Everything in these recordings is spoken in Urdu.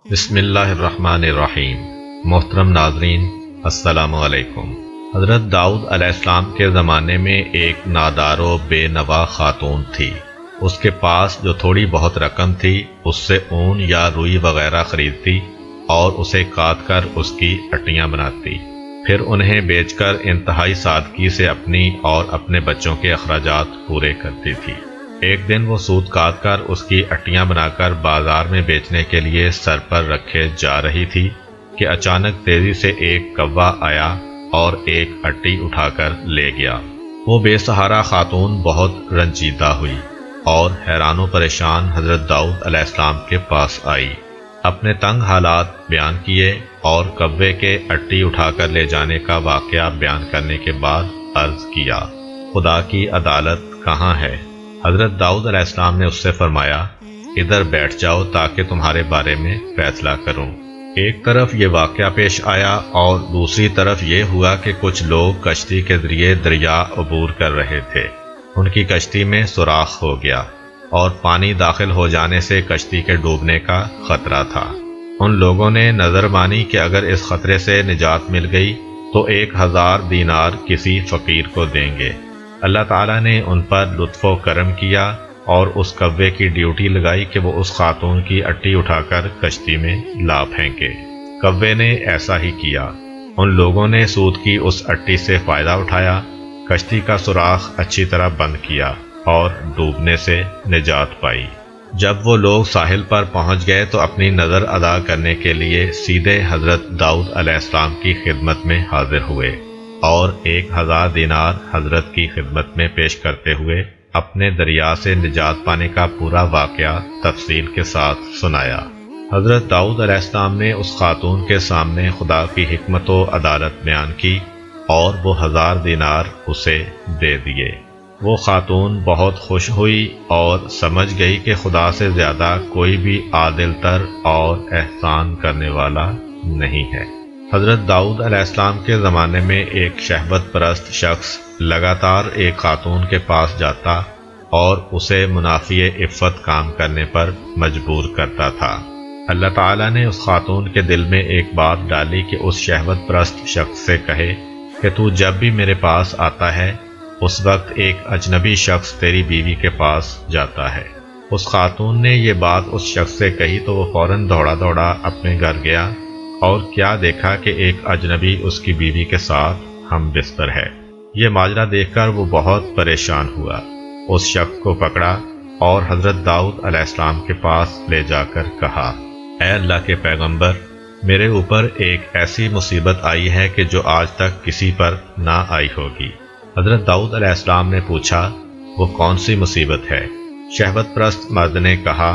بسم اللہ الرحمن الرحیم۔ محترم ناظرین، السلام علیکم۔ حضرت داؤد علیہ السلام کے زمانے میں ایک نادار و بے نوا خاتون تھی۔ اس کے پاس جو تھوڑی بہت رقم تھی اس سے اون یا روئی وغیرہ خریدتی اور اسے کاٹ کر اس کی اٹیاں بناتی، پھر انہیں بیچ کر انتہائی سادگی سے اپنی اور اپنے بچوں کے اخراجات پورے کرتی تھی۔ ایک دن وہ سوت کاٹ کر اس کی اٹیاں بنا کر بازار میں بیچنے کے لیے سر پر رکھے جا رہی تھی کہ اچانک تیزی سے ایک کوا آیا اور ایک اٹی اٹھا کر لے گیا۔ وہ بے سہارا خاتون بہت رنجیدہ ہوئی اور حیران و پریشان حضرت داؤد علیہ السلام کے پاس آئی، اپنے تنگ حالات بیان کیے اور کوے کے اٹی اٹھا کر لے جانے کا واقعہ بیان کرنے کے بعد عرض کیا، خدا کی عدالت کہاں ہے؟ حضرت داؤد علیہ السلام نے اس سے فرمایا، ادھر بیٹھ جاؤ تاکہ تمہارے بارے میں فیصلہ کروں۔ ایک طرف یہ واقعہ پیش آیا اور دوسری طرف یہ ہوا کہ کچھ لوگ کشتی کے ذریعے دریا عبور کر رہے تھے۔ ان کی کشتی میں سوراخ ہو گیا اور پانی داخل ہو جانے سے کشتی کے ڈوبنے کا خطرہ تھا۔ ان لوگوں نے نظر مانی کہ اگر اس خطرے سے نجات مل گئی تو 1000 دینار کسی فقیر کو دیں گے۔ اللہ تعالیٰ نے ان پر لطف و کرم کیا اور اس کوے کی ڈیوٹی لگائی کہ وہ اس خاتون کی اٹی اٹھا کر کشتی میں لا پھینکے۔ کوے نے ایسا ہی کیا۔ ان لوگوں نے سود کی اس اٹی سے فائدہ اٹھایا، کشتی کا سوراخ اچھی طرح بند کیا اور ڈوبنے سے نجات پائی۔ جب وہ لوگ ساحل پر پہنچ گئے تو اپنی نظر ادا کرنے کے لیے سیدھے حضرت داؤد علیہ السلام کی خدمت میں حاضر ہوئے اور 1000 دینار حضرت کی خدمت میں پیش کرتے ہوئے اپنے دریا سے نجات پانے کا پورا واقعہ تفصیل کے ساتھ سنایا۔ حضرت داؤد علیہ السلام نے اس خاتون کے سامنے خدا کی حکمت و عدالت بیان کی اور وہ 1000 دینار اسے دے دیے۔ وہ خاتون بہت خوش ہوئی اور سمجھ گئی کہ خدا سے زیادہ کوئی بھی عادل تر اور احسان کرنے والا نہیں ہے۔ حضرت داؤد علیہ السلام کے زمانے میں ایک شہوت پرست شخص لگاتار ایک خاتون کے پاس جاتا اور اسے منافی عفت کام کرنے پر مجبور کرتا تھا۔ اللہ تعالیٰ نے اس خاتون کے دل میں ایک بات ڈالی کہ اس شہوت پرست شخص سے کہے کہ تو جب بھی میرے پاس آتا ہے اس وقت ایک اجنبی شخص تیری بیوی کے پاس جاتا ہے۔ اس خاتون نے یہ بات اس شخص سے کہی تو وہ فوراً دوڑا دوڑا اپنے گھر گیا اور کیا دیکھا کہ ایک اجنبی اس کی بیوی کے ساتھ ہم بستر ہے۔ یہ ماجرا دیکھ کر وہ بہت پریشان ہوا، اس شخص کو پکڑا اور حضرت داؤد علیہ السلام کے پاس لے جا کر کہا، اے اللہ کے پیغمبر، میرے اوپر ایک ایسی مصیبت آئی ہے کہ جو آج تک کسی پر نہ آئی ہوگی۔ حضرت داؤد علیہ السلام نے پوچھا، وہ کون سی مصیبت ہے؟ شہوت پرست مرد نے کہا،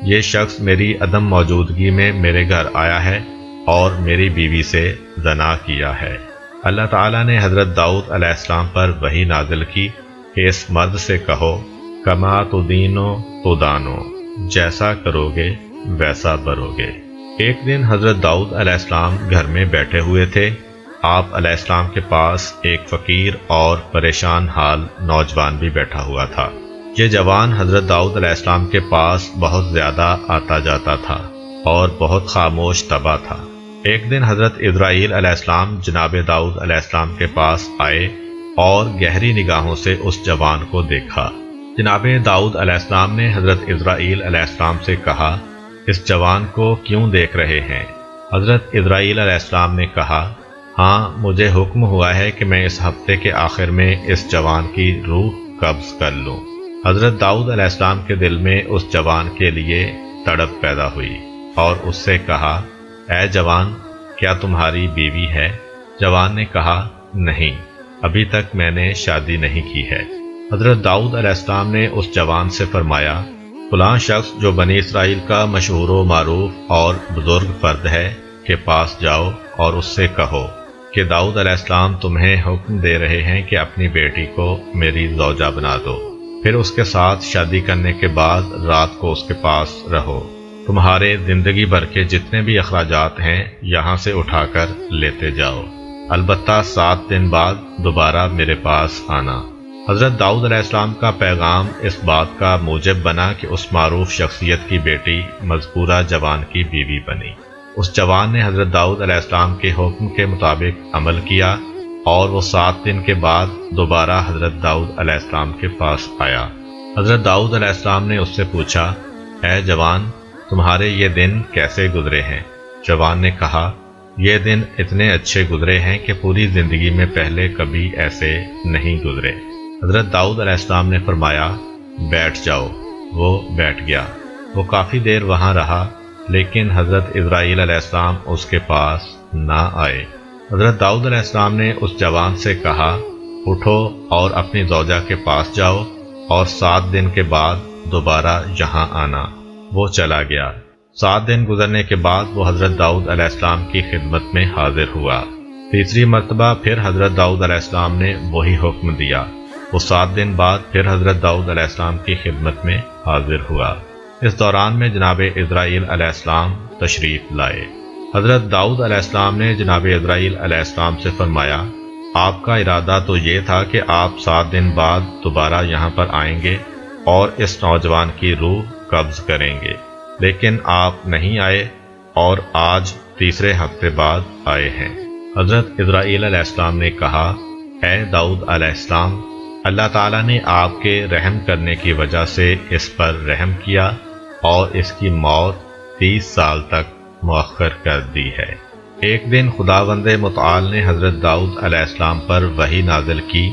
یہ شخص میری عدم موجودگی میں میرے گھر آیا ہے اور میری بیوی سے زنا کیا ہے۔ اللہ تعالیٰ نے حضرت داؤد علیہ السلام پر وحی نازل کی کہ اس مرد سے کہو، کما تدینو تدانو، جیسا کرو گے ویسا برو گے۔ ایک دن حضرت داؤد علیہ السلام گھر میں بیٹھے ہوئے تھے۔ آپ علیہ السلام کے پاس ایک فقیر اور پریشان حال نوجوان بھی بیٹھا ہوا تھا۔ یہ جوان حضرت داؤد علیہ السلام کے پاس بہت زیادہ آتا جاتا تھا اور بہت خاموش طبع تھا۔ ایک دن حضرت اسرائیل علیہ السلام جناب داؤد علیہ السلام کے پاس آئے اور گہری نگاہوں سے اس جوان کو دیکھا۔ جناب داؤد علیہ السلام نے حضرت اسرائیل علیہ السلام سے کہا، اس جوان کو کیوں دیکھ رہے ہیں؟ حضرت اسرائیل علیہ السلام نے کہا، ہاں، مجھے حکم ہوا ہے کہ میں اس ہفتے کے آخر میں اس جوان کی روح قبض کر لوں۔ حضرت داؤد علیہ السلام کے دل میں اس جوان کے لیے تڑپ پیدا ہوئی اور اس سے کہا، اے جوان، کیا تمہاری بیوی ہے؟ جوان نے کہا، نہیں، ابھی تک میں نے شادی نہیں کی ہے۔ حضرت داؤد علیہ السلام نے اس جوان سے فرمایا، فلاں شخص جو بنی اسرائیل کا مشہور و معروف اور بزرگ فرد ہے کے پاس جاؤ اور اس سے کہو کہ داؤد علیہ السلام تمہیں حکم دے رہے ہیں کہ اپنی بیٹی کو میری زوجہ بنا دو، پھر اس کے ساتھ شادی کرنے کے بعد رات کو اس کے پاس رہو۔ تمہارے زندگی بھر کے جتنے بھی اخراجات ہیں یہاں سے اٹھا کر لیتے جاؤ، البتہ 7 دن بعد دوبارہ میرے پاس آنا۔ حضرت داؤد علیہ السلام کا پیغام اس بات کا موجب بنا کہ اس معروف شخصیت کی بیٹی مذکورہ جوان کی بیوی بنی۔ اس جوان نے حضرت داؤد علیہ السلام کے حکم کے مطابق عمل کیا اور وہ 7 دن کے بعد دوبارہ حضرت داؤد علیہ السلام کے پاس آیا۔ حضرت داؤد علیہ السلام نے اس سے پوچھا، اے جوان، تمہارے یہ دن کیسے گزرے ہیں؟ جوان نے کہا، یہ دن اتنے اچھے گزرے ہیں کہ پوری زندگی میں پہلے کبھی ایسے نہیں گزرے۔ حضرت داؤد علیہ السلام نے فرمایا، بیٹھ جاؤ۔ وہ بیٹھ گیا۔ وہ کافی دیر وہاں رہا، لیکن حضرت اسرائیل علیہ السلام اس کے پاس نہ آئے۔ حضرت داؤد علیہ السلام نے اس جوان سے کہا، اٹھو اور اپنی زوجہ کے پاس جاؤ اور 7 دن کے بعد دوبارہ یہاں آنا۔ وہ چلا گیا۔ 7 دن گزرنے کے بعد وہ حضرت داؤد علیہ السلام کی خدمت میں حاضر ہوا۔ تیسری مرتبہ پھر حضرت داؤد علیہ السلام نے وہی حکم دیا۔ وہ 7 دن بعد پھر حضرت داؤد علیہ السلام کی خدمت میں حاضر ہوا۔ اس دوران میں جناب اسرائیل علیہ السلام تشریف لائے۔ حضرت داؤد علیہ السلام نے جناب اسرائیل علیہ السلام سے فرمایا، آپ کا ارادہ تو یہ تھا کہ آپ 7 دن بعد دوبارہ یہاں پر آئیں گے اور اس نوجوان کی روح قبض کریں گے، لیکن آپ نہیں آئے اور آج تیسرے ہفتے بعد آئے ہیں۔ حضرت اسرائیل علیہ السلام نے کہا، اے داؤد علیہ السلام، اللہ تعالیٰ نے آپ کے رحم کرنے کی وجہ سے اس پر رحم کیا اور اس کی موت 30 سال تک مؤخر کر دی ہے۔ ایک دن خداوند متعال نے حضرت داؤد علیہ السلام پر وحی نازل کی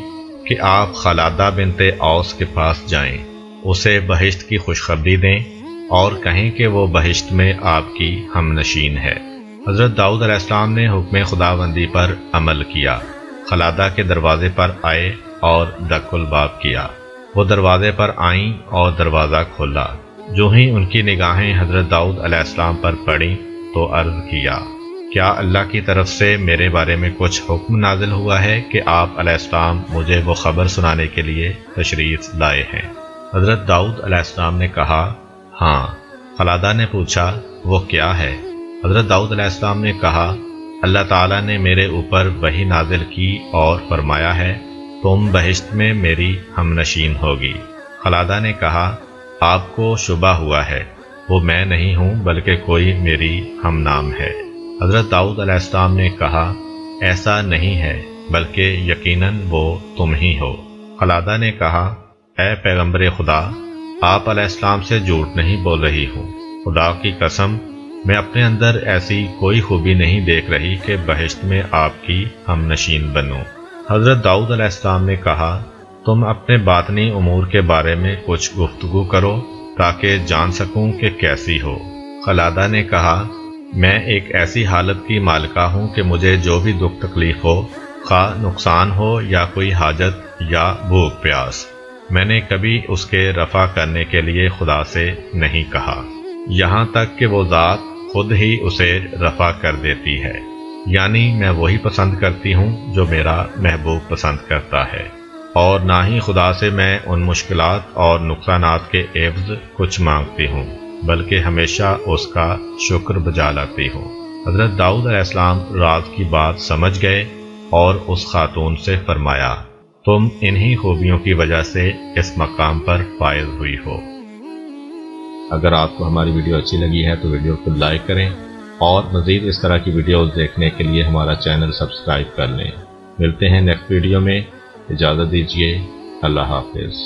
کہ آپ خلادہ بنت اوس کے پاس جائیں، اسے بہشت کی خوشخبری دیں اور کہیں کہ وہ بہشت میں آپ کی ہم نشین ہے۔ حضرت داؤد علیہ السلام نے حکم خداوندی پر عمل کیا، خلادہ کے دروازے پر آئے اور دق الباب کیا۔ وہ دروازے پر آئیں اور دروازہ کھولا۔ جو ہی ان کی نگاہیں حضرت داؤد علیہ السلام پر پڑیں تو عرض کیا، کیا اللہ کی طرف سے میرے بارے میں کچھ حکم نازل ہوا ہے کہ آپ علیہ السلام مجھے وہ خبر سنانے کے لیے تشریف لائے ہیں؟ حضرت داؤد علیہ السلام نے کہا، ہاں۔ خلادہ نے پوچھا، وہ کیا ہے؟ حضرت داؤد علیہ السلام نے کہا، اللہ تعالیٰ نے میرے اوپر وحی نازل کی اور فرمایا ہے، تم بہشت میں میری ہم نشین ہوگی۔ خلادہ نے کہا، آپ کو شبہ ہوا ہے، وہ میں نہیں ہوں بلکہ کوئی میری ہم نام ہے۔ حضرت داؤد علیہ السلام نے کہا، ایسا نہیں ہے بلکہ یقیناً وہ تم ہی ہو۔ خلادہ نے کہا، اے پیغمبر خدا، آپ علیہ السلام سے جھوٹ نہیں بول رہی ہوں، خدا کی قسم میں اپنے اندر ایسی کوئی خوبی نہیں دیکھ رہی کہ بہشت میں آپ کی ہم نشین بنوں۔ حضرت داؤد علیہ السلام نے کہا، تم اپنے باطنی امور کے بارے میں کچھ گفتگو کرو تاکہ جان سکوں کہ کیسی ہو۔ خلادہ نے کہا، میں ایک ایسی حالت کی مالکہ ہوں کہ مجھے جو بھی دکھ تکلیف ہو، خواہ نقصان ہو یا کوئی حاجت یا بھوک پیاس، میں نے کبھی اس کے رفع کرنے کے لیے خدا سے نہیں کہا، یہاں تک کہ وہ ذات خود ہی اسے رفع کر دیتی ہے، یعنی میں وہی پسند کرتی ہوں جو میرا محبوب پسند کرتا ہے، اور نہ ہی خدا سے میں ان مشکلات اور نقصانات کے عوض کچھ مانگتی ہوں، بلکہ ہمیشہ اس کا شکر بجا لاتی ہوں۔ حضرت داؤد علیہ السلام راز کی بات سمجھ گئے اور اس خاتون سے فرمایا، تم انہی خوبیوں کی وجہ سے اس مقام پر فائز ہوئی ہو۔ اگر آپ کو ہماری ویڈیو اچھی لگی ہے تو ویڈیو کو لائک کریں اور مزید اس طرح کی ویڈیوز دیکھنے کے لیے ہمارا چینل سبسکرائب کر لیں۔ ملتے ہیں نیکسٹ ویڈیو میں، اجازت دیجیے، اللہ حافظ۔